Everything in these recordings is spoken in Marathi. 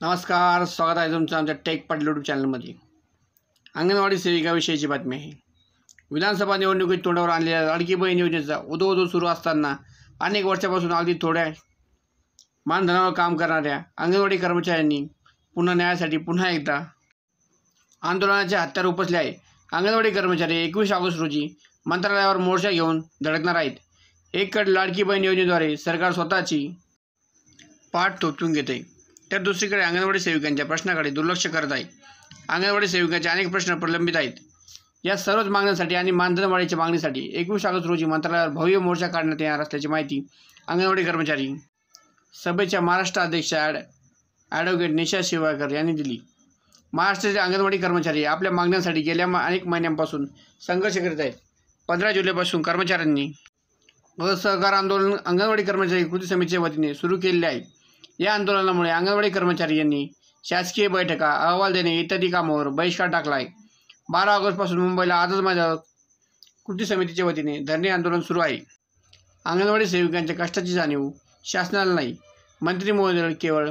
नमस्कार, स्वागत आहे तुमचं आमच्या टेक पाटील यूट्यूब चॅनलमध्ये। अंगणवाडी सेविकाविषयीची बातमी आहे। विधानसभा निवडणुकीत तोंडावर आणलेल्या लाडकी बहीण योजनेचा उदो सुरू असताना अनेक वर्षापासून अगदी थोड्या मानधनावर काम करणाऱ्या अंगणवाडी कर्मचाऱ्यांनी पुन्हा न्यायासाठी पुन्हा एकदा आंदोलनाचे हत्यार उपसले आहे। अंगणवाडी कर्मचारी 21 ऑगस्ट रोजी मंत्रालयावर मोर्चा घेऊन धडकणार आहेत। एकीकडे लाडकी बहीण योजनेद्वारे सरकार स्वतःची पाठ थोपटून घेते, तर दुसरीकडे अंगणवाडी सेविकांच्या प्रश्नाकडे दुर्लक्ष करत आहे। अंगणवाडी सेविकांचे अनेक प्रश्न प्रलंबित आहेत। या सर्वच मागण्यांसाठी आणि मानधन वाढीच्या मागणीसाठी 21 ऑगस्ट रोजी मंत्रालयावर भव्य मोर्चा काढण्यात येणार असल्याची माहिती अंगणवाडी कर्मचारी सभेच्या महाराष्ट्र अध्यक्ष ॲडव्होकेट निशा शिवाकर यांनी दिली। महाराष्ट्राचे अंगणवाडी कर्मचारी आपल्या मागण्यांसाठी गेल्या अनेक महिन्यांपासून संघर्ष करीत आहेत। 15 जुलैपासून कर्मचाऱ्यांनी असहकार आंदोलन अंगणवाडी कर्मचारी कृती समितीच्या वतीने सुरू केलेले आहे। या आंदोलनामुळे अंगणवाडी कर्मचारी यांनी शासकीय बैठका, अहवाल देणे इत्यादी कामावर बहिष्कार टाकला आहे। 12 ऑगस्टपासून मुंबईला आजच माझ्या कृती समितीच्या वतीने धरणे आंदोलन सुरू आहे। अंगणवाडी सेविकांच्या कष्टाची जाणीव शासनाला नाही, मंत्री महोदय केवळ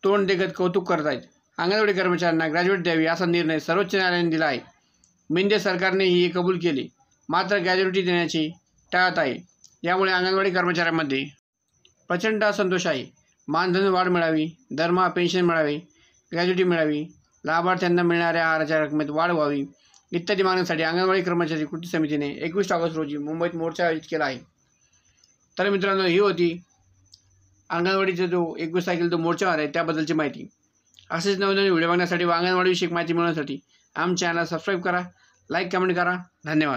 तोंड देखत कौतुक करत आहेत। अंगणवाडी कर्मचाऱ्यांना ग्रॅज्युएट द्यावी असा निर्णय सर्वोच्च न्यायालयाने दिला आहे। मिंदे सरकारनेही हे कबूल केले, मात्र ग्रॅज्युएटी देण्याची टाळत आहे। यामुळे अंगणवाडी कर्मचाऱ्यांमध्ये प्रचंड असंतोष आहे। मानधन वाढ मिळावी, दरमहा पेन्शन मिळावे, ग्रॅज्युएटी मिळावी, लाभार्थ्यांना मिळणाऱ्या आहाराच्या रकमेत वाढ व्हावी इत्यादी मागण्यांसाठी अंगणवाडी कर्मचारी कृती समितीने 21 ऑगस्ट रोजी मुंबईत मोर्चा आयोजित केला आहे। तर मित्रांनो, ही होती अंगणवाडीचा जो 21 तारखेला जो मोर्चा आहे त्याबद्दलची माहिती। असेच नवनवीन व्हिडिओ बघण्यासाठी व अंगणवाडीविषयक माहिती मिळवण्यासाठी आमच्या चॅनल सबस्क्राईब करा, लाईक कमेंट करा। धन्यवाद।